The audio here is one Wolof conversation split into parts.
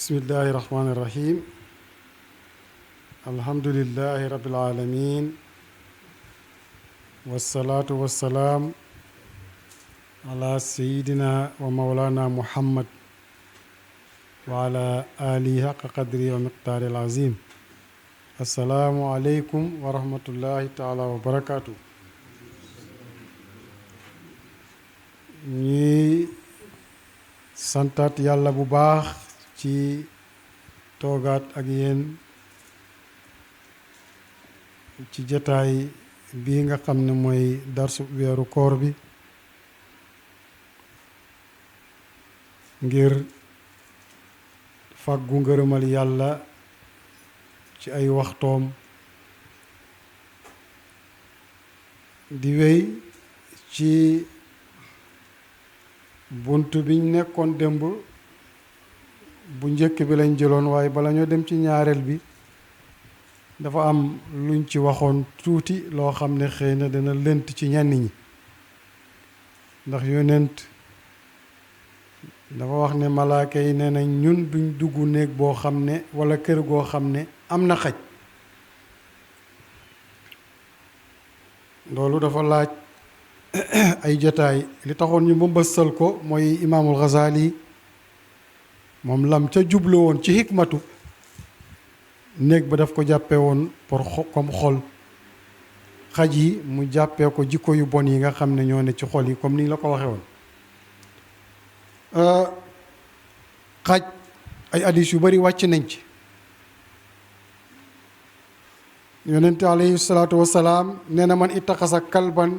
bismillahi rahmaani rahim alhamdulillahi rabbil alamin wassalaatu wassalaam ala sayidina wa mawlana muhammad wa ala alihi haqqa qadri wa miqdaari al-azim. assalaamu aleykum wa rahmatullahi taala wa barakaatu. ñuy santaat yàlla bu baax ci toogaat ak yéen ci jataay bii nga xam ne mooy darsu weeru koor bi ngir fàggu ngërëmal yàlla ci ay waxtoom di wéy ci bunt biñ nekkoon démb bu njëkk bi lañ jëloon, waaye bala ñoo dem ci ñaareel bi dafa am luñ ci waxoon tuuti loo xam ne xëy na dana lënt ci ñenn ñi, ndax yonent dafa wax ne malaaka yi nee nañ ñun duñ dugg néeg boo xam ne walla kër goo xam ne am na xaj. loolu dafa laaj ay jotaay. li taxoon ñu mbëmbësal ko mooy imaamul Ghazali moom lam ca jublu woon ci xikmatu néeg ba daf ko jàppee woon comme xol, xaj yi mu jàppee ko jikko yu bon yi nga xam ne ñoo ne ci xol yi, comme ni la ko waxee woon. xaj ay hadiis yu bari wàcc nañ ci. yonente alayhi salaatu wassalaam nee na man ittaxasa kalban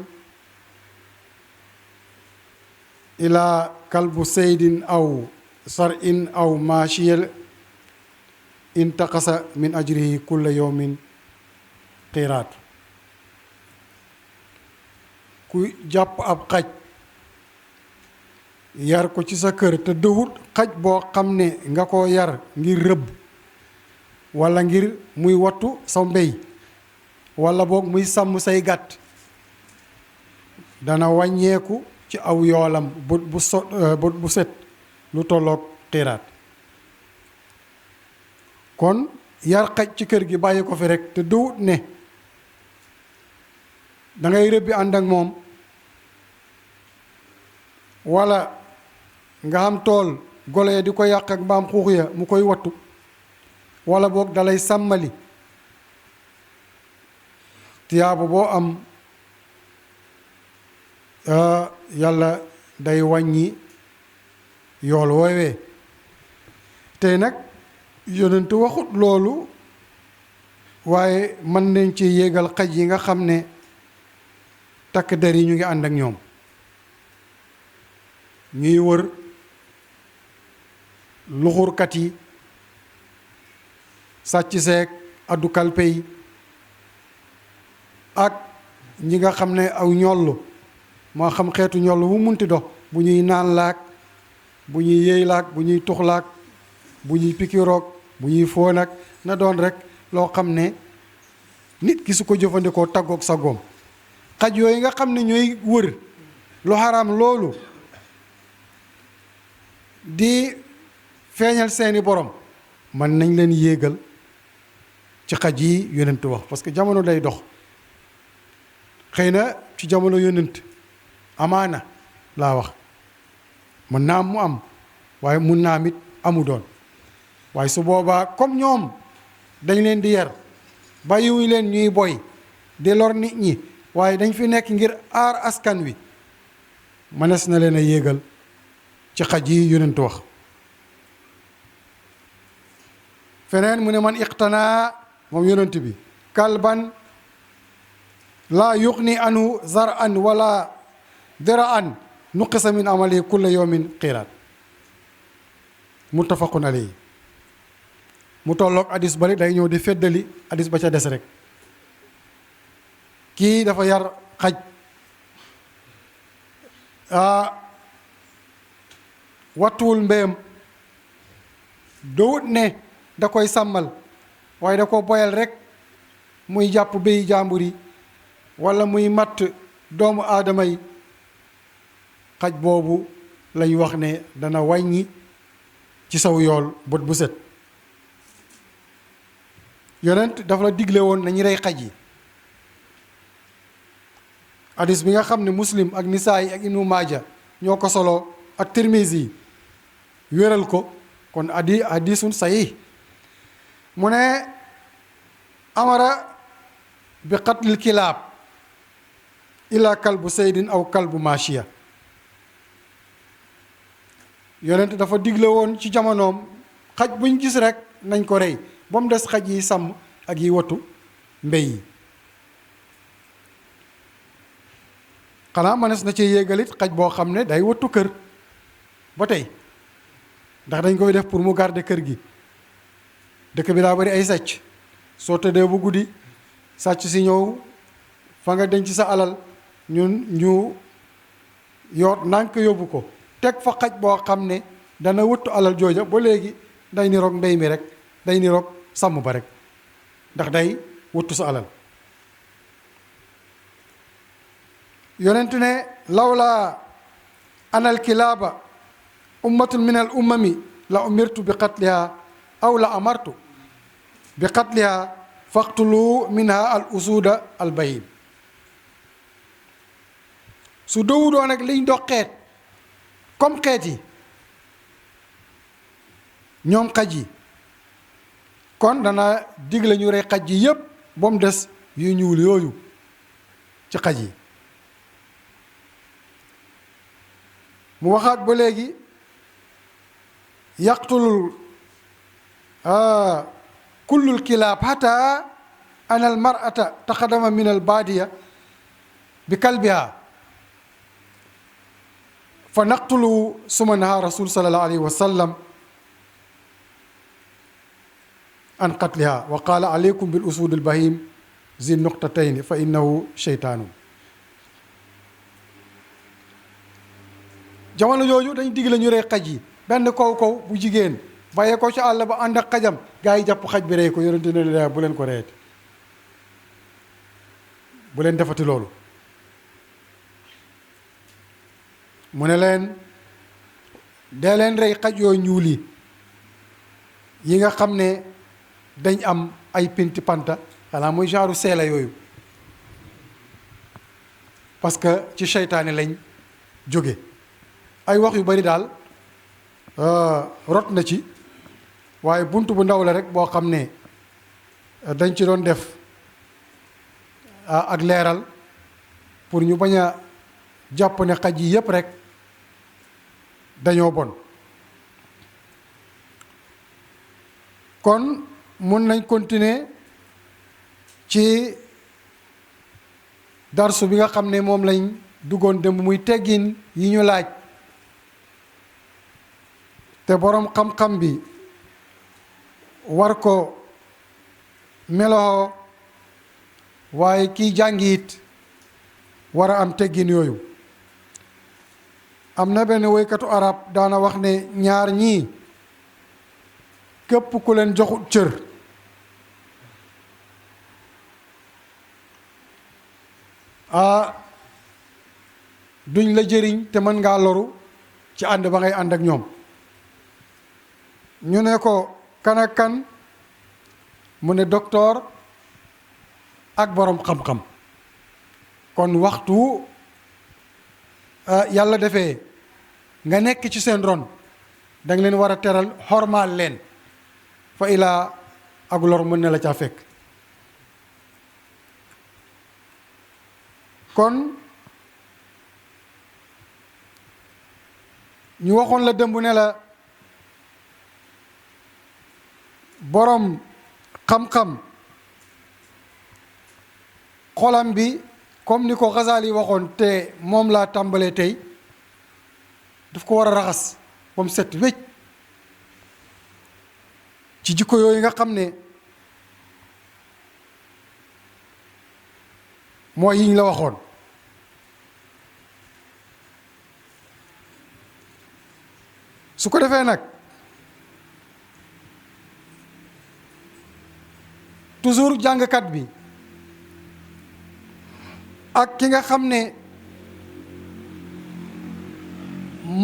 ila kalbu saydin aw sar'in aw maachiyel intaqasa min ajrihi kulla yawmin qiraat. ku jàpp ab xaj yar ko ci sa kër te dëwut xaj boo xam ne nga ko yar ngir rëbb walla ngir muy wattu sa mbéy walla boog muy sàmm say gàtt, dana wàññeeku ci aw yoolam bu set lu tolloog xiraat. kon yar xaj ci kër gi bàyyi ko fi rek te dëwut ne dangay rëbbi ànd ak moom, walla nga am tool golo ya di ko yàq ak mbaam xuux ya mu koy wattu, walla boog dalay sàmmali. tiyaaba boo am yàlla day wàññi yool woowee. tey nag yonent waxut loolu, waaye mën nañ ci yéegal xaj yi nga xam ne takk der yi ñu ngi ànd ak ñoom, ñuy wër luxurkat yi, sàcc seek addu kalpe yi, ak ñi nga xam ne aw ñollu moo xam xeetu ñollu wu munti dox, bu ñuy naan laak, bu ñuy yéey laak, bu ñuy tux laak, bu ñuy pikiroog, bu ñuy fóon ak na doon rek loo xam ne nit ki su ko jëfandikoo taggoog sa góom. xaj yooyu nga xam ne ñooy wër lu xaraam loolu di feeñal seeni borom, mën nañ leen yéegal ci xaj yi yonent wax, parce que jamono day dox. xëy na ci jamono yonent amaana laa wax mën naa am mu am, waaye mun naa am it amu doon. waaye su boobaa comme ñoom dañ leen di yar, bàyyiwuñ leen ñuy boy di lor nit ñi, waaye dañ fi nekk ngir aar askan wi, mënees na leen a yéegal ci xaj yi yonent wax. feneen mu ne man iqtanaa moom yonent bi kalban laa yuxni anhu zar'an wala dira'an nuqisa min amali kulla yawmin qiraat. muttafaqun alayhi. mu tolloog hadis bari day ñëw di feddali hadis ba ca des rek. kii dafa yar xaj, wattuwul mbéyam, dowut ne da koy sàmmal, waaye da ko boyal rek muy jàpp béy jàmbur yi walla muy matt doomu aadama yi. xaj boobu lañ wax ne dana wàññi ci saw yool bët bu set. yonent dafa la digle woon nañu rey xaj yi. hadis bi nga xam ne muslim ak nisaa yi ak ibnu maaja ñoo ko solo ak tirmisi yi wéral ko kon hadisun sahih. mu ne amara bi qatlil kilaab ila kalbu saydin aw kalbu machiya. yonent dafa digle woon ci jamonoom xaj buñ gis rek nañ ko rey ba mu des xaj yi sàmm ak yi wattu mbéy yi. xanaa mënees na ci yéegalit xaj boo xam ne day wattu kër ba tey ndax dañ koy def pour mu garder kër gi. dëkk bi daa bari ay sàcc, soo tëddee bu guddi sàcc si ñëw fa nga denc sa alal ñu yoot nànk yóbbu ko teg fa xaj boo xam ne dana wëttu alal jooja ba léegi day niroog mbéy mi rek, day niroog sàmm ba rek ndax day wëttu sa alal. yonent ne lawlaa anal kilaaba ummatun min al ummami la umirtu bi qatliha aw la amartu bi qatliha faqtulu minha al usuda al bahim. su dowudoon nag liñ dox xeet comme xeet yi ñoom xaj yi kon dana digle ñu rey xaj yi yépp ba mu des yu ñuul yooyu ci xaj yi. mu waxaat ba léegi yaqtulul kullul kilaab hatta ana al mar'ata taxadama min al baadiya bi kalbiha fa naqtulu suma naha rasul sallallahu alayhi wa sallam an qatliha wa qala alaykum bil usud al bahim zi nuqtatayn fa innahu sheytaanun. jamono jooju dañ digle ñu rey xaj yi. benn kaw bu jigéen bàyyee ko ci àll ba ànd ak xajam gaa yi jàpp xaj bi rey ko. yonente ne la bu leen ko reyati, bu leen defati loolu. mu ne leen dee leen rey xaj yooyu ñuul yi nga xam ne dañ am ay pinti panta, xanaa muy genre seela yooyu, parce que ci seytaane lañ jóge. ay wax yu bari daal rot na ci, waaye bunt bu ndaw la rek boo xam ne dañ ci doon def ak leeral pour ñu bañ a jàpp ne xaj yi yépp rek dañoo bon. kon mun nañ continuer ci darsu bi nga xam ne moom lañ duggoon démb, muy teggin yi ñu laaj te boroom xam-xam bi war ko meloo, waaye kiy jàngi it war a am teggin yooyu. am na benn woykatu arab daana wax ne ñaar ñii képp ku leen joxut cër duñ la jëriñ te mën ngaa loru ci ànd ba ngay ànd ak ñoom. ñu ne ko kan ak kan, mu ne docteur ak boroom xam-xam. kon waxtu yàlla defee nga nekk ci seen ron danga leen war a teral, xormaal leen, fa ilaa ak lor mën na la caa fekk. kon ñu waxoon la démb ne la boroom xam-xam xolam bi comme ni ko Ghazali waxoon te moom laa tàmbalee tey, daf ko war a raxas ba mu set wécc ci jikko yooyu nga xam ne mooy yiñ la waxoon. su ko defee nag toujours jàngkat bi ak ki nga xam ne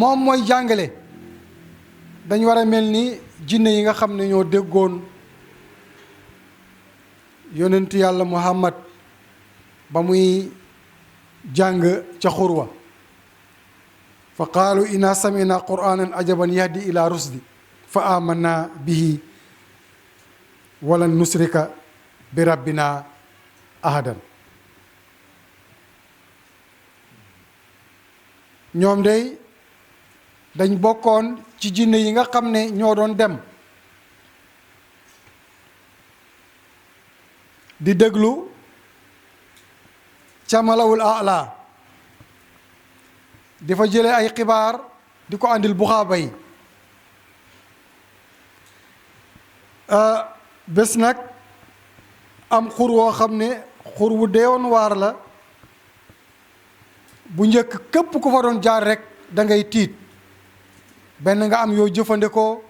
moom mooy jàngale dañ war a mel ni jinne yi nga xam ne ñoo déggoon yonent yàlla Muhammad ba muy jàng ca xurwa fa qaalu inna samina qur'anan ajaban yahdi ila rusdi fa amanna bihi walan nusrika bi rabbina ahadan. ñoom day dañ bokkoon ci jinne yi nga xam ne ñoo doon dem di déglu ca malawul ala di fa jële ay xibaar di ko àndil buxaaba yi. bés nag am xur woo xam ne xur wu deewoon waar la, bu njëkk képp ku fa doon jaar rek da ngay tiit, benn nga am yoo jëfandikoo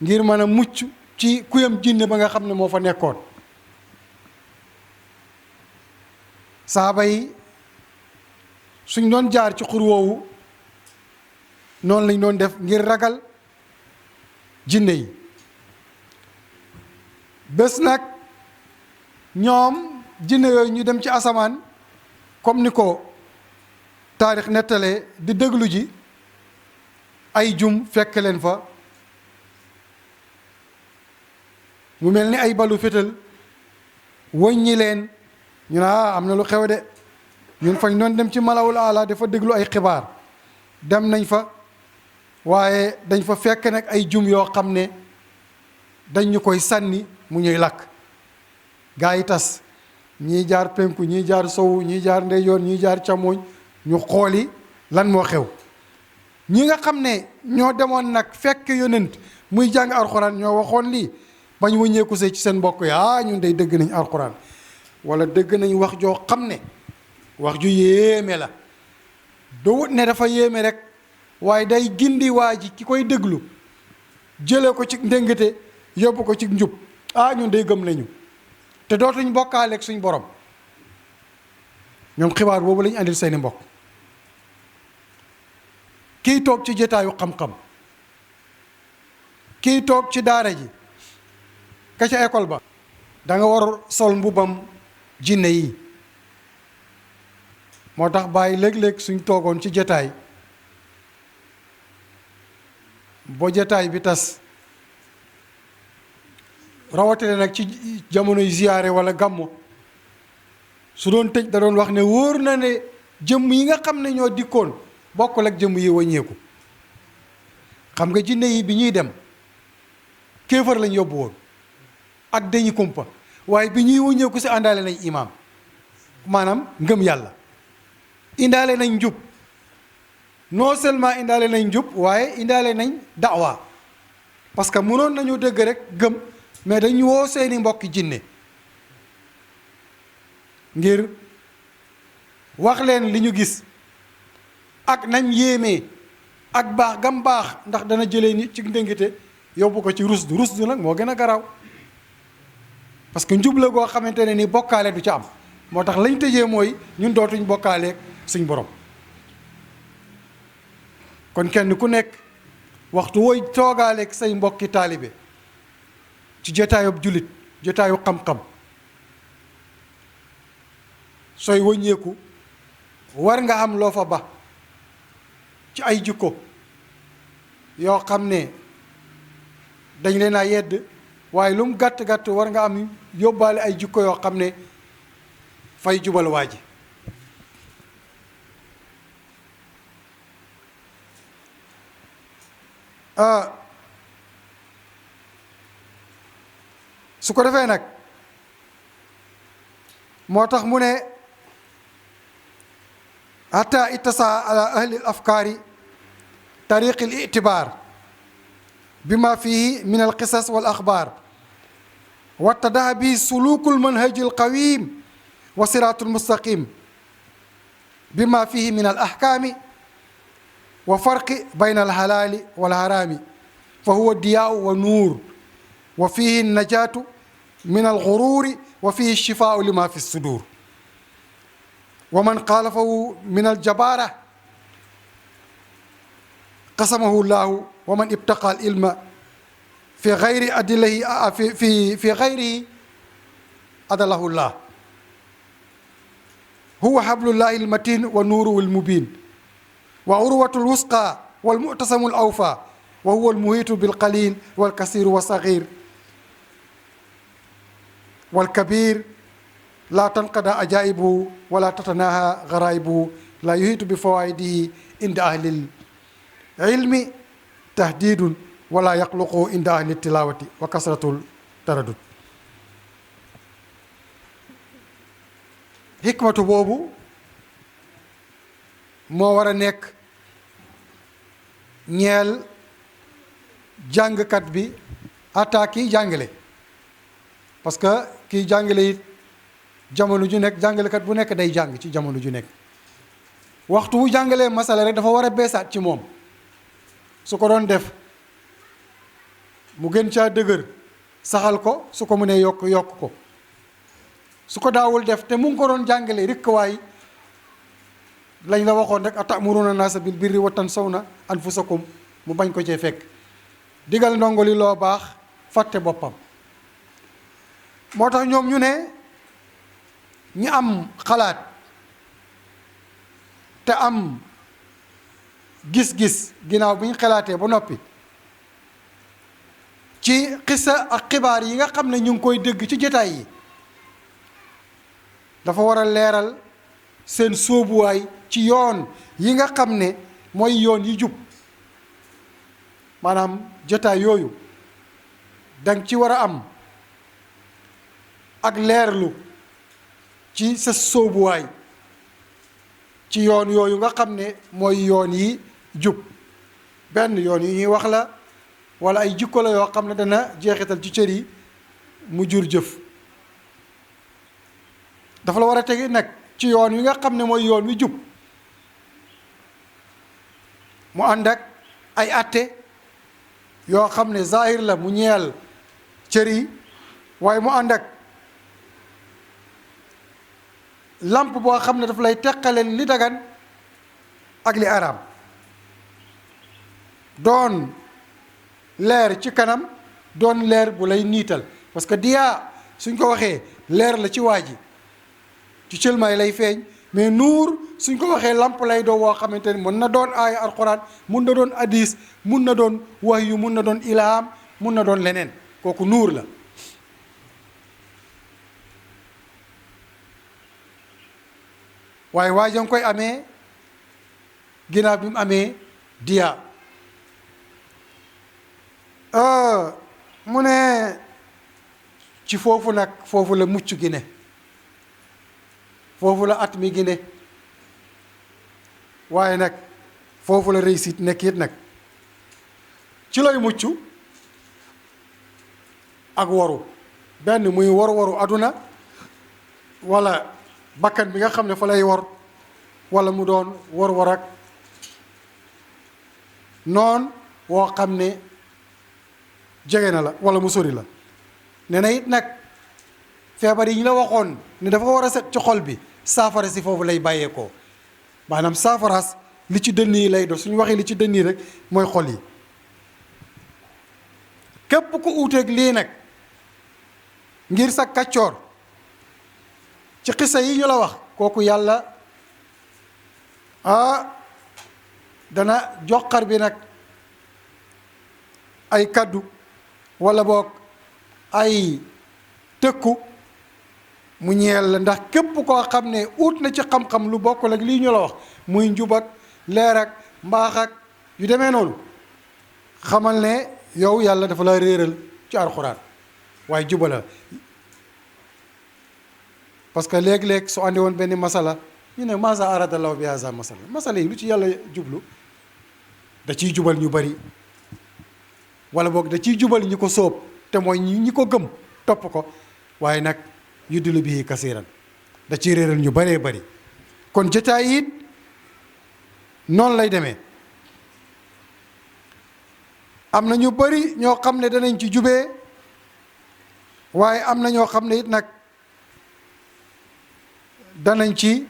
ngir mën a mucc ci kuyam jinne ba nga xam ne moo fa nekkoon. saaba yi suñ doon jaar ci xur woowu noonu lañ doon def ngir ragal jinne yi. bés nag ñoom jinne yooyu ñu dem ci asamaan comme ni ko taarix nettalee di déglu ji, ay jum fekk leen fa mu mel ni ay balu fétal wëññi leen. ñu ne am na lu xew de, ñun fañ doon dem ci malawul ala dafa déglu ay xibaar, dem nañ fa waaye dañ fa fekk nag ay jum yoo xam ne dañ ñu koy sànni mu ñuy lakk. gaa yi tas, ñii jaar penku, ñii jaar sowu, ñii jaar ndeyjoor, ñii jaar càmmooñ, ñu xooli lan moo xew. ñi nga xam ne ñoo demoon nag fekk yonent muy jàng alxuraan ñoo waxoon lii bañ wëññeeku see ci seen mbokk yi, ñun day dëgg nañ alxuraan wala dëgg nañ wax joo xam ne wax ju yéeme la. du wut ne dafa yéeme rek, waaye day gindi waa ji ki koy déglu jële ko ci ndéngate yóbbu ko ci njub. ñun day gëm nañu te dootuñ bokkaaleeg suñ borom. ñoom xibaar boobu lañ andil seeni mbokk. kii toog ci jotaayu xam-xam, kii toog ci daara ji, ka ca école ba, da nga war sol mbubam jinne yi. moo tax bàyyi léeg-léeg suñ toogoon ci jotaay boo jotaay bi tas, rawatale nag ci jamonoy ziyaare wala gàmmo, su doon tëj da doon wax ne wóor na ne jëmm yi nga xam ne ñoo dikkoon bokkul ak jëmm yi wàññeeku. xam nga jinne yi bi ñuy dem kéefar lañ yóbbu woon ak dañu kumpa, waaye bi ñuy wàññeeku si àndaale nañ imaam, maanaam ngëm yàlla, indaale nañ njub. non seulement indaale nañ njub waaye indaale nañ daawa, parce que mënoon nañu dëgg rek gëm, mais dañu woo seeni mbokki jinne ngir wax leen li ñu gis ak nañ yéemee ak baax gam baax, ndax dana jëlee nit ci ndëngite yóbbu ko ci rusdu. rusdu nag moo gën a garaaw, parce que njub la goo xamante ne ni bokkaale du ca am. moo tax lañ tëjee mooy ñun dootuñ bokkaaleeg suñ borom. kon kenn ku nekk waxtu wooy toogaaleeg say mbokki taalibe ci jotaayub jullit, jotaayu xam-xam, sooy wëññeeku war nga am loo fa ba ci ay jikko yoo xam ne dañ leen a yedd, waaye lu mu gàtt-gàtt war nga am yóbbaale ay jikko yoo xam ne fay jubal waa ji. su ko defee nag moo tax mu ne hatta ittasa ala ahli al afkaari tariqi al itibaar bima fihi min al qisas wal axbaar wattadaa bi suluku al manhaji al qawim wa siratu al mustaqim bima fihi min al ahkaami wa farqi bayna al halali wal harami fa huwa diyaau wa nuur wa fihi najaatu min alxururi wa fihi shifaau lima fi sudur wa man xaalafahu min aljabaara qasamahu llahu wa man ibtaqa al ilma fi gayri adillahi fi gayrihi adalahu llah huwa hablullahi almatin wa nuruhu almubin wa urwatu alwusqa walmu'tasamu alawfa wa huwa almuhitu bilqalil walkasir wasagir walkabir la tanqada ajaibuhu wala tatanaha garaibuhu la yuhitu bifawaidihi inda ahli ilmi tahdidun wala yaqluqu inda ahli tilawati wa kasratul taradud. hikmatu boobu moo war a nekk ñeel jàngkat bi ata kiy jàngale, parce que kiy jàngale it jamono ju nekk jàngalekat bu nekk day jàng ci jamono ju nekk. waxtu wu jàngalee masala rek dafa war a beesaat ci moom, su ko doon def mu gën caa dëgër saxal ko, su ko mënee yokk yokk ko, su ko daawul def te mu ngi ko doon jàngale rek waay lañ la waxoon rek atamuruna naasa bil birri wa tansawna anfusakum mu bañ ko cee fekk. digal ndongo li loo baax fàtte boppam. moo tax ñoom ñu ne ñi am xalaat te am gis-gis ginnaaw bi ñu xalaatee ba noppi ci xissa ak xibaar yi nga xam ne ñu ngi koy dégg ci jotaay yi, dafa war a leeral seen sóobuwaay ci yoon yi nga xam ne mooy yoon yi jub. maanaam jotaay yooyu danga ci war a am ak leerlu ci sa sóobuwaay ci yoon yooyu nga xam ne mooy yoon yi jub. benn yoon yi ñuy wax la wala ay jikko la yoo xam ne dana jeexital ci cër yi mu jur jëf. dafa la war a tegi nag ci yoon wi nga xam ne mooy yoon wi jub, mu ànd ak ay atte yoo xam ne zahir la mu ñeel cër yi, waaye mu ànd ak lamp boo xam ne daf lay teqaleen li dagan ak li araam, doon leer ci kanam, doon leer bu lay niital. parce que diyaa suñ ko waxee leer la ci waa ji ci cëlmaay lay feeñ, mais nuur suñ ko waxee lamp lay doo woo xamante ni mën na doon aaya alquran, mun na doon hadis, mun na doon wahyu, mun na doon ilham, mun na doon leneen, kooku nuur la. waaye waa ja nga koy amee ginnaaw bi mu amee diya. mu ne ci foofu nag foofu la mucc gi ne, foofu la at mi gi ne, waaye nag foofu la réussite nekk it nag. ci lay mucc ak waru, benn muy waru aduna wala bakkan bi nga xam ne fa lay war, wala mu doon war ak noon woo xam ne jege na la wala mu sori la. nee na it nag feebar yi ñu la waxoon ne dafa war a set ci xol bi, saafara si foofu lay bàyyeekoo. maanaam saafaraas li ci dënn yi lay doon, suñu waxee li ci dënn yi rek mooy xol yi. képp ku uuteeg lii nag ngir sa kàccoor ci xisa yi ñu la wax, kooku yàlla dana joxar bi nag ay kaddu wala boog ay tëkku mu ñeel la. ndax képp koo xam ne ut na ci xam-xam lu bokkul ak lii ñu la wax, muy njub ak leer ak mbaax ak yu demee noonu, xamal ne yow yàlla dafa la réeral ci alxuraan waaye jubala. parce que léeg-léeg su andi woon benn masala ñu ne maasa aradallahu bi haza masala yi lu ci yàlla jublu, da ciy jubal ñu bari, wala boog da ciy jubal ñi ko sóob te mooy ñi ko gëm topp ko, waaye nag yuddilu bihi kasiran da ciy réeral ñu baree bari. kon jotaay it noonu lay demee. am na ñu bari ñoo xam ne danañ ci jubee, waaye am na ñoo xam ne it nag danañ ci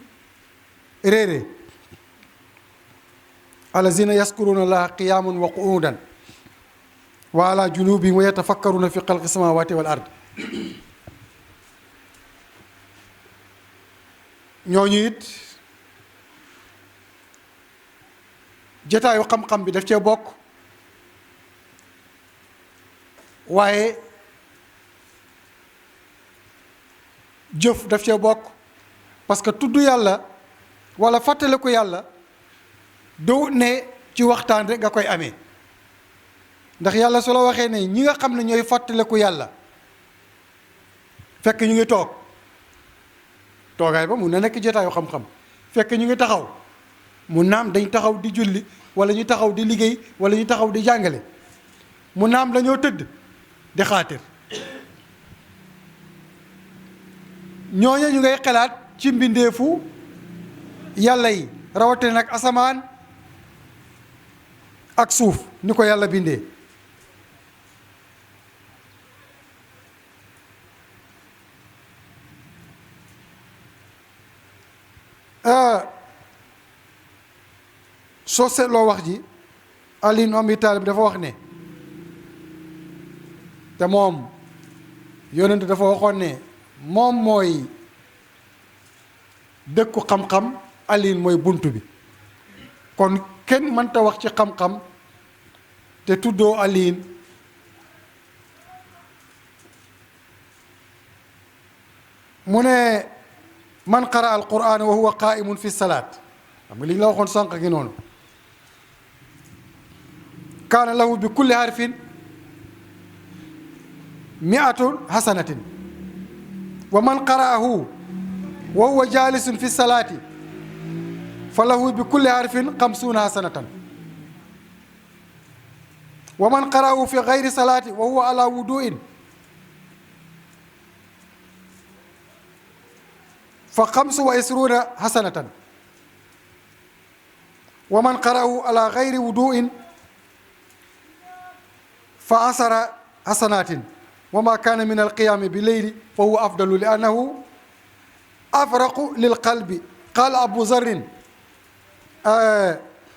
réere. allazina yaskuruna allaha qiyaman wa qu'udan wa ala junubihim wa yatafakkaruna fi xalqi samawati wal ard. ñooñu it jotaayu xam-xam bi daf cee bokk, waaye jëf daf cee bokk, parce que tudd yàlla wala fàttaliku yàlla doo ne ci waxtaan rek nga koy amee. ndax yàlla su la waxee ne ñi nga xam ne ñooy fàttaliku yàlla fekk ñu ngi toog, toogaay ba mun na nekk jotaayu xam-xam, fekk ñu ngi taxaw, mu naam dañ taxaw di julli wala ñu taxaw di liggéey wala ñu taxaw di jàngale, mu naam dañoo tëdd di xaatir. ñooñu ñu ngay xalaat ci mbindeefu yàlla yi, rawatina nag asamaan ak suuf ni ko yàlla bindee. soo seetloo wax ji, Ali ibn Abi Talib dafa wax ne, te moom yonent dafa waxoon ne moom mooy dëkku xam-xam, Ali mooy bunt bi. kon kenn mënta wax ci xam-xam te tuddoo Ali. mu ne man qara al quran wa huwa qaimun fi salaat, xam nga li ñu la waxoon sànq gi noonu, kaana lahu bi kulli harfin mi'atu hasanatin wa man qara'ahu wa huwa jalisun fi salaati fa lahu bi kulli harfin 50 hasanatan wa man qara'ahu fi gayri salaati wa huwa ala wudu'in fa 25 hasanatan wa man qara'ahu ala gayri wudu'in fa 10 hasanatin wa ma kaana min alqiyaami bi leyli fa huwa afdalu li annahu afraqu lil qalbi. qaala abu zarrin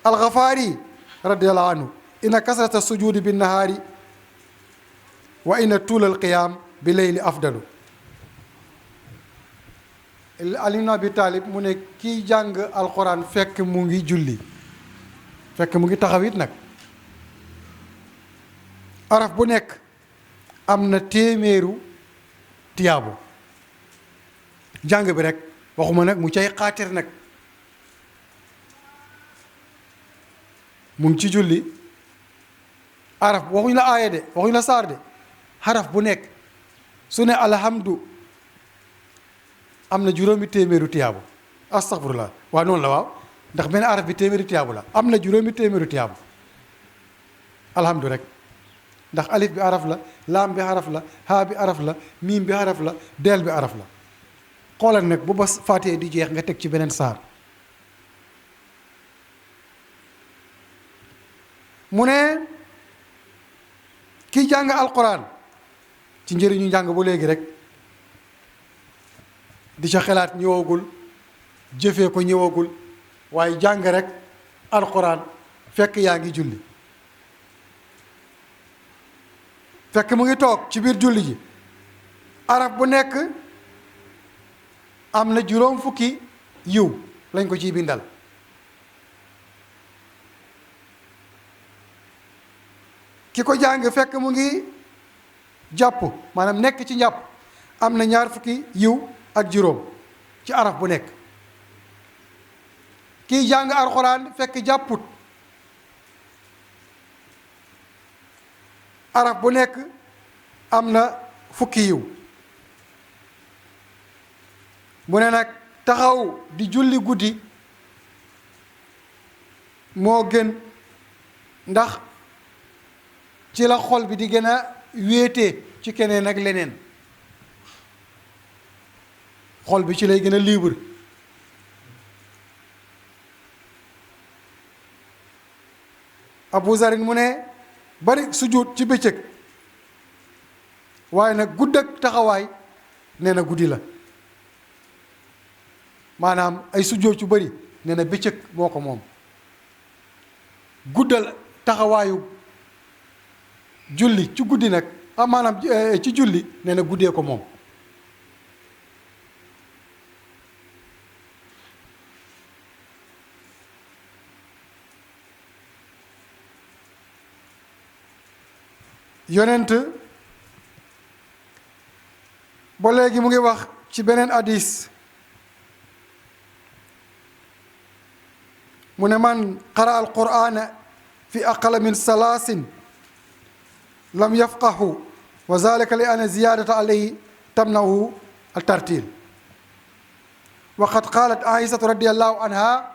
algafaari radiallahu anhu inna kasrata sujudi bin nahaari wa inna tuula alqiyaam bi leyli afdalu. Ali ibn Abi Talib mu ne kii jàng alquran fekk mu ngi julli, fekk mu ngi taxawit nag, araf bu nekk am na téeméeru tiyaabu. jàng bi rek, waxuma nag mu cay xaatir nag, mu ngi ci julli, araf waxuñ la aaya de, waxuñ la saar de, xaraf bu nekk su ne alhamdu am na juróomi téeméeru tiyaabu. astaghfirullah, waaw noonu la, waaw, ndax benn araf bi téeméeru tiyaabu la, am na juróomi téeméeru tiyaabu alhamdu rek. ndax alif bi araf la, laam bi araf la, haa bi araf la, miim bi araf la, deel bi araf la. xoolal nag bu ba faatee di jeex nga teg ci beneen saar. mu ne kii jàng alquran ci njëriñu njàng ba léegi rek, di ca xelaat ñëwagul, jëfee ko ñëwagul, waaye jàng rek alquran fekk yaa ngi julli, fekk mu ngi toog ci biir julli ji, araf bu nekk am na juróom fukki yiw lañ ko ciy bindal. ki ko jàng fekk mu ngi jàpp, maanaam nekk ci njàpp, am na ñaar fukki yiw ak juróom ci araf bu nekk. kiy jàng alxuraan fekk jàpput, araf bu nekk am na fukki yiw. mu ne nag taxaw di julli guddi moo gën, ndax ci la xol bi di gën a wéete ci keneen ak leneen, xol bi ci lay gën a libre. Abu Zarin mu ne bari sujjóot ci bëccëg, waaye nag gudd ak taxawaay nee na guddi la, maanaam ay sujjóot yu bari nee na bëccëg moo ko moom. guddal taxawaayu julli ci guddi nag maanaam ci julli nee na guddee ko moom. yonent ba léegi mu ngi wax ci beneen hadis mu ne man qara al qur'ana fi aqala min salaasin lam yafqahu wa zalika li anna ziyadata alayhi tamnahu al tartil wa qad qalat aishatu radiyallahu anha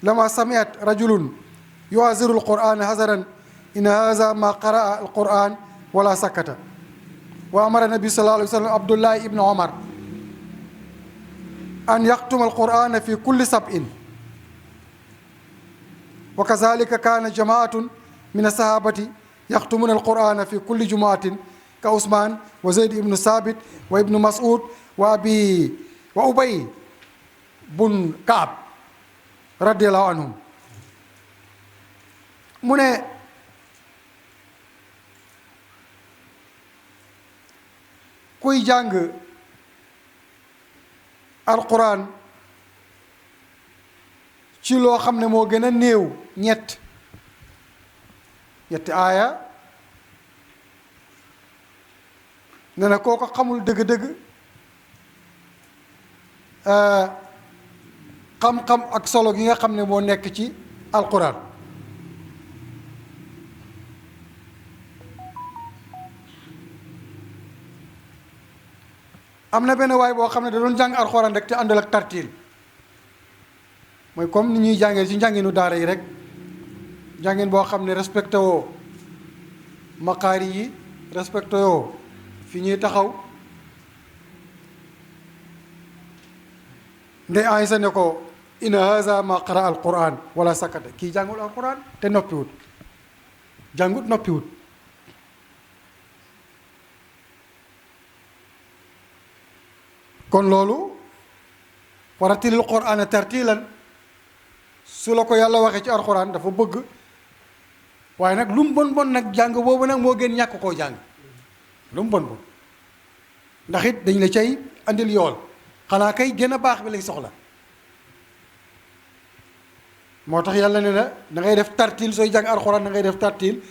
lama sami'at rajulun yu'aziru al qur'ana hazaran in haza ma qaraa alquran wala sakata wa amara nabi sallallahu alayhi wa sallam abdullah ibn omar an yaqtuma alqurana fi kulli sab'in wa kazalika kana jamaatun min alsahabati yaqtumuna alqurana fi kulli jumuatin ka usman wa zayd ibnu sabit wa ibnu mas'ud wa ubay bun kaab radiallahu anhum mu ne kuy jàng alquran ci loo xam ne moo gën a néew ñetti aaya ne na koo ko xamul dëgg-dëgg xam-xam ak solo gi nga xam ne moo nekk ci alquran am na benn waay boo xam ne da doon jàng alxuraan rek te àndal ak tartiil mooy comme ni ñuy jàngee ci njànginu daara yi rek njàngin boo xam ne respecté woo maqaari yi respecté woo fi ñuy taxaw ndey Aysa ne ko inna haza ma qara alquran wala sakata kii jàngul alquran te noppiwut jàngut noppiwut kon loolu waratilil qur'ana tartilan su la ko yàlla waxee ci alquran dafa bëgg waaye nag lu mu bon bon nag jàng boobu nag moo gën ñàkk koo jàng lu mu bon bon ndax it dañ la cay andil yool xanaa kay gën a baax bi lañ soxla moo tax yàlla ne na da ngay def tartil sooy jàng alxuraan da ngay def tartil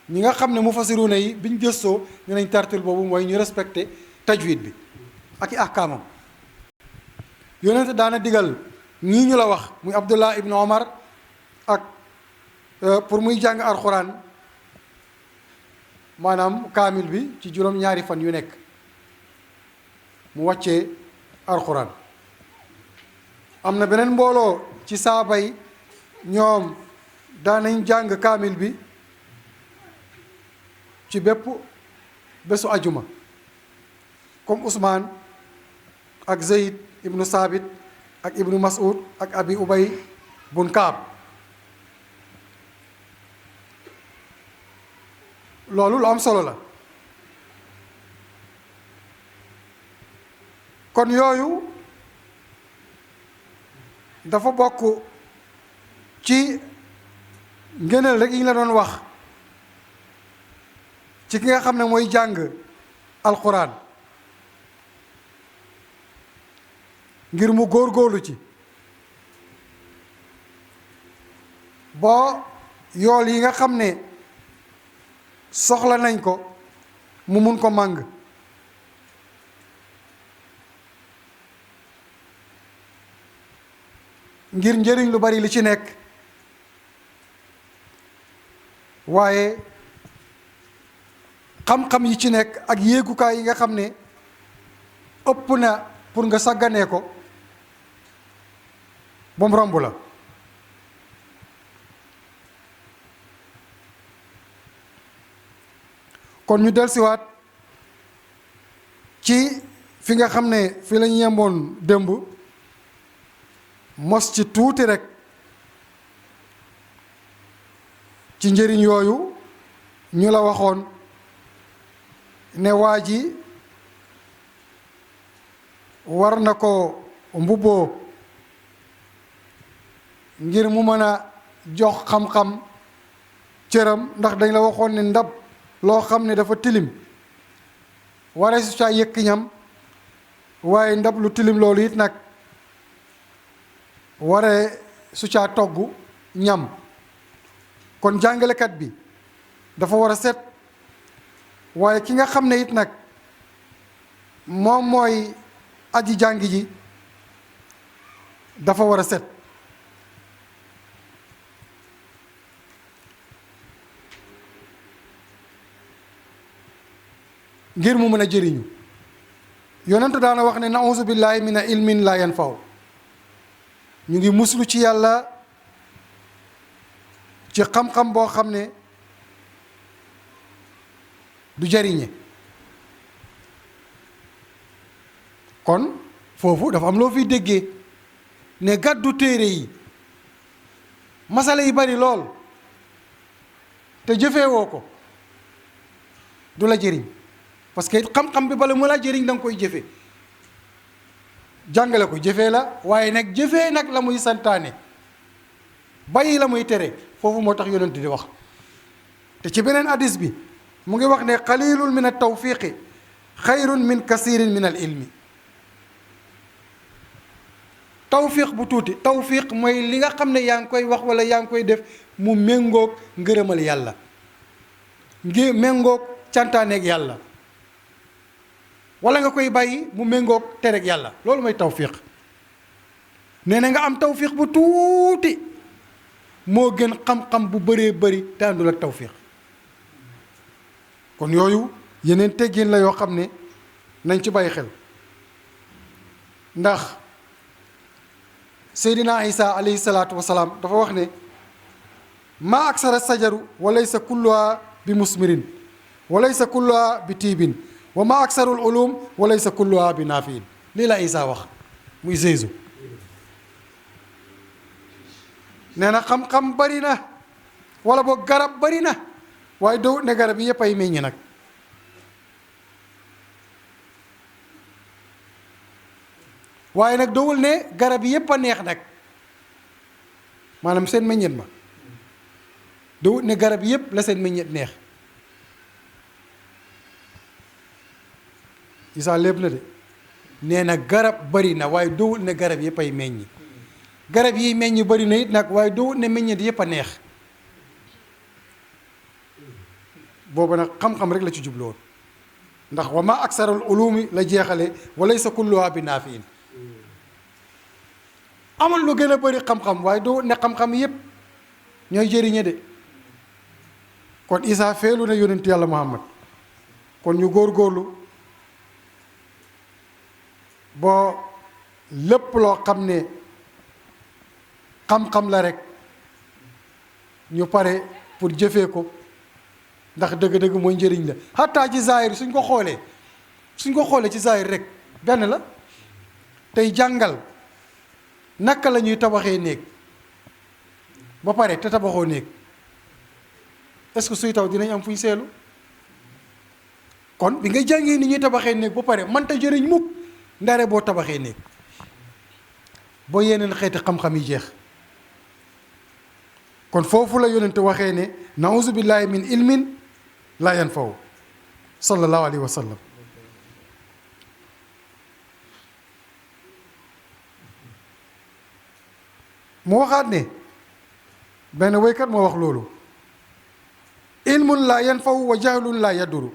ñi nga xam ne mufassiruna yi biñ gëstoo ne nañ tartil boobu mooy ñu respecté tajwid bi ak i ahkaamam yonente daana digal ñii ñu la wax muy Abdullah ibn Omar ak pour muy jàng alxuraan maanaam kaamil bi ci juróom-ñaari fan yu nekk mu wàccee alxuraan am na beneen mbooloo ci saaba yi ñoom daanañ jàng kaamil bi ci bépp bésu ajuma comme Ousmane ak Zayd ibnu Saabit ak ibnu Mas'ud ak Abi Ubay bun Kaab loolu lu am solo la kon yooyu dafa bokk ci ngëneel rek yi ñu la doon wax ci ki nga xam ne mooy jàng alquran ngir mu góorgóorlu ci boo yool yi nga xam ne soxla nañ ko mu mun ko màng ngir njëriñ lu bari li ci nekk waaye xam-xam yi ci nekk ak yéegukaay yi nga xam ne ëpp na pour nga sàgganee ko ba mu romb la kon ñu dellusiwaat ci fi nga xam ne fi lañu yemboon démb mos ci tuuti rek ci njëriñ yooyu ñu la waxoon ne waa ji war na ko mbubboo ngir mu mën a jox xam-xam cëram, ndax dañ la waxoon ne ndab loo xam ne dafa tilim waree su caa yëkk ñam, waaye ndab lu tilim loolu it nag waree su caa togg ñam. kon jàngalekat bi dafa war a set, waaye ki nga xam ne it nag moom mooy aji jàng ji dafa war a set. ngir mu mën a jëriñu. yonentu daana wax ne nauzu billahi min ilmin la yanfaw, ñu ngi muslu ci yàlla ci xam-xam boo xam ne du jëriñe. kon foofu dafa am loo fiy déggee ne gàddu téere yi masala yi bari lool te jëfeewoo ko du la jëriñ, parce que xam-xam bi bala mu la jëriñ da nga koy jëfe. jàngale ko jëfee la, waaye nag jëfee nag la muy santaane bàyyi la muy tere, foofu moo tax yonent di wax. te ci beneen hadis bi mu ngi wax ne qalilun min al tawfiqi xayrun min kasirin min al ilmi. tawfiq bu tuuti, tawfiq mooy li nga xam ne yaa ngi koy wax wala yaa ngi koy def mu méngoog ngërëmal yàlla, ngi méngoog cantaaneeg yàlla, wala nga koy bàyyi mu méngoog tereeg yàlla, loolu mooy tawfiq. nee na nga am tawfiq bu tuuti moo gën xam-xam bu bëree bëri te àndul ak tawfiq. kon yooyu yeneen teggin la yoo xam ne nañ ci bàyyi xel, ndax Seydina Isa alayhi salaatu wasalaam dafa wax ne maa aksara sajaru wa laysa kulluha bi musmirin wa laysa kulluha bi tiibin wa maa aksarul ulum wa laysa kulluha bi naafiin. lii la Isa wax muy Jésus. nee na xam-xam bari na wala boog garab bari na, waaye doo ne garab yi yëpp ay meññ nag. waaye nag dowul ne garab yi yëpp a neex nag, maanaam seen meññet ma dowul ne garab yëpp la seen meññet neex. Isaa lépp na de nee na garab bari na waaye dowul ne garab yëpp ay meññi. garab yi meññ bari na it nag waaye dowul ne meññet yëpp a neex. boobu nag xam-xam rek la ci jubloon, ndax wa ma aksarul ulumi la jeexale wa laysa kulluha bi naafiin. amul lu gën a bëri xam-xam waaye doo ne xam-xam yépp ñooy jëriñe de. kon Isa feelu na yonent yàlla Muhammad. kon ñu góor-góorlu boo lépp loo xam ne xam-xam la rek ñu pare pour jëfee ko, ndax dëgg-dëgg mooy njëriñ la. xataa ci zaahir suñ ko xoolee ci zaahir rek benn la. tey jàngal naka la ñuy tabaxee néeg ba pare te tabaxoo néeg, est-ce que suy taw dinañ am fuy seelu? kon bi nga jàngee ni ñuy tabaxee néeg ba pare mënta jëriñ mukk ndare boo tabaxee néeg, boo yeneen xeeti xam-xam yi jeex. kon foofu la yonente waxee ne nauzu billahi min ilmin la yanfaw sallallahu alayhi wa sallam. mu waxaat ne benn woykat moo wax loolu, ilmun la yanfaw wa jahlun la yaduru,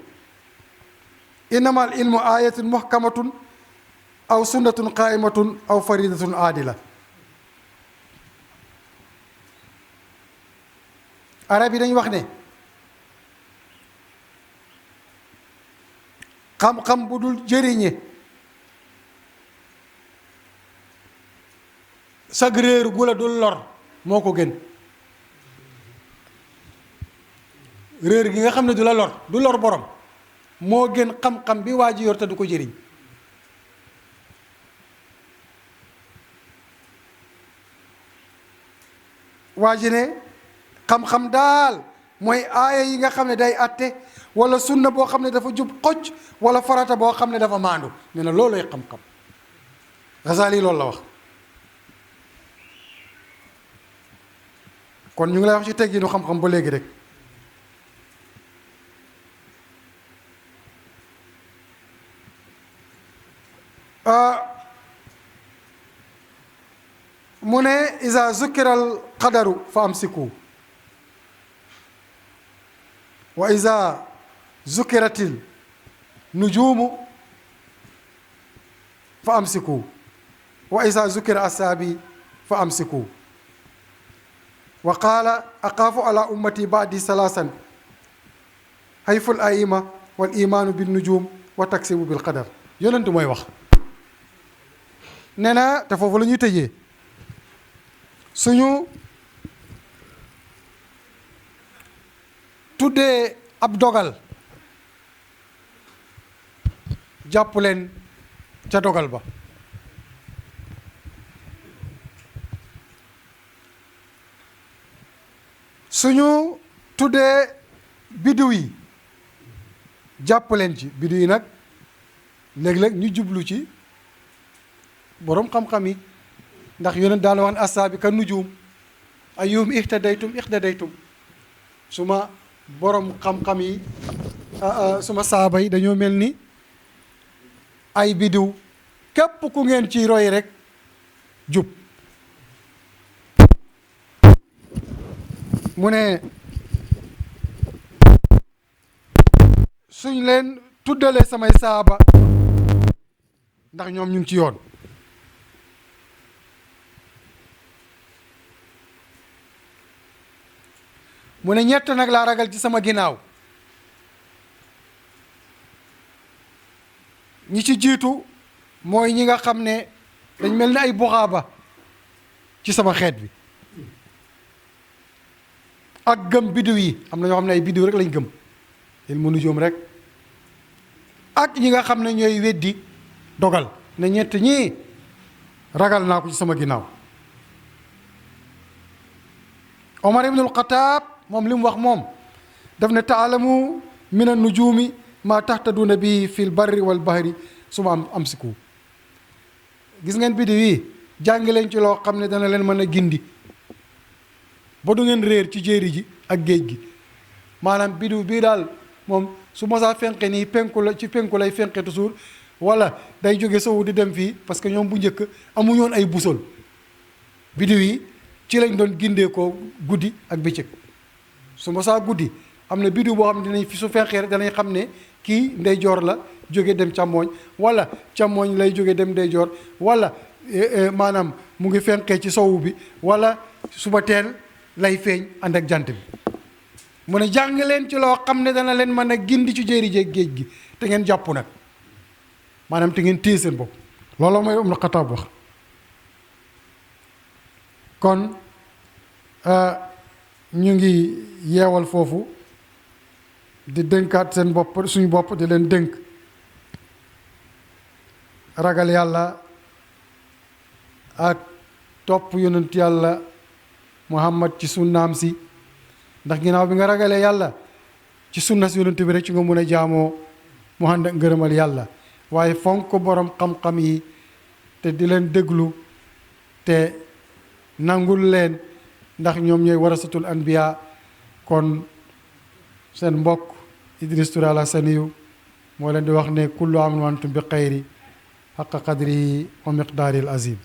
innama al ilmu ayatun muhkamatun aw sunnatun qaimatun aw faridatun aadila. arab yi dañ wax ne xam-xam bu dul jëriñe sag réer gu la dul lor moo ko gën. réer gi nga xam ne du la lor, du lor borom, moo gën xam-xam bi waa ji yor te du ko jëriñ. waa ji ne xam-xam daal mooy aaya yi nga xam ne day atte, wala sunna boo xam ne dafa jub xocc, wala farata boo xam ne dafa maandu. nee na loolooy xam-xam. Ghazali loolu la wax. kon ñu ngi lay wax ci tegginu xam-xam ba léegi rek mu ne iza zukiral qadaru fa amsiku wa iza zukiratil nujumu fa amsiku wa iza zukira asaabi fa amsiku wa qaala aqaafu ala ummati baadi salaasan hayful aima wal imaanu bin nujum wa taksibu bil qadar yonent mooy wax nee na te foofu la ñuy tëjee suñu tuddee ab dogal jàpp leen ca dogal ba suñu tuddee biddiw yi jàpp leen ci biddiw yi nag léeg-léeg ñu jublu ci boroom xam-xam yi ndax yonent daana wax ne asaabi ka nujum ayyuhum ihtadaytum suma boroom xam-xam yi suma saaba yi dañoo mel ni ay biddiw képp ku ngeen ci roy rek jub mu ne suñ leen tuddalee samay saaba ndax ñoom ñu ngi ci yoon mu ne ñett nag laa ragal ci sama ginnaaw ñi ci jiitu mooy ñi nga xam ne dañ mel ni ay buxaaba ci sama xeet bi ak gëm biddiw yi am na ñoo xam ne ay biddiw rek lañ gëm ilmu nujuum rek ak ñi nga xam ne ñooy weddi dogal ne ñett ñii ragal naa ko ci sama ginnaaw Omar ibnul Xataab moom li mu wax moom daf ne taalamu min an nujuumi maa tahtaduna bi fil barri wal bahri suma am siku gis ngeen biddiw yi jàng leen ci loo xam ne dana leen mën a gindi ba du ngeen réer ci jéeri ji ak géej gi maanaam biddiw bii daal moom su mosaa fenqe nii penku la ci penku lay fenqe toujours wala day jóge sowu di dem fii parce que ñoom bu njëkk amuñoon ay busol biddiw yi ci lañ doon gindee ko guddi ak bëccëg su mosaa guddi am na biddiw boo xam ne dinañ fi su fenqee rek danañ xam ne kii ndeyjoor la jóge dem càmmooñ wala càmmooñ lay jóge dem ndeyjoor wala maanaam mu ngi fenqee ci sowu bi wala suba teel lay feeñ ànd ak jant bi mu ne jàng leen ci loo xam ne dana leen mën a gindi ci jéeri jéeg géej gi te ngeen jàpp nag maanaam te ngeen téye seen bopp loolu mooy Umar Xataab wax kon ñu ngi yeewal foofu di dénkaat seen bopp suñu bopp di leen dénk ragal yàlla ak topp yonent yàlla Muhammad ci sunnaam si ndax ginnaaw bi nga ragalee yàlla ci sunna si yonent bi rek ci nga mun a jaamoo mu ànd ak ngërëmal yàlla waaye fonk borom xam-xam yi te di leen déglu te nangul leen ndax ñoom ñooy warasatul anbiya kon seen mbokk Idriss Touré Al-Hassaniyu moo leen di wax ne kullu aam wa antum bi xayri xaqa qadri wa miqdaaril azim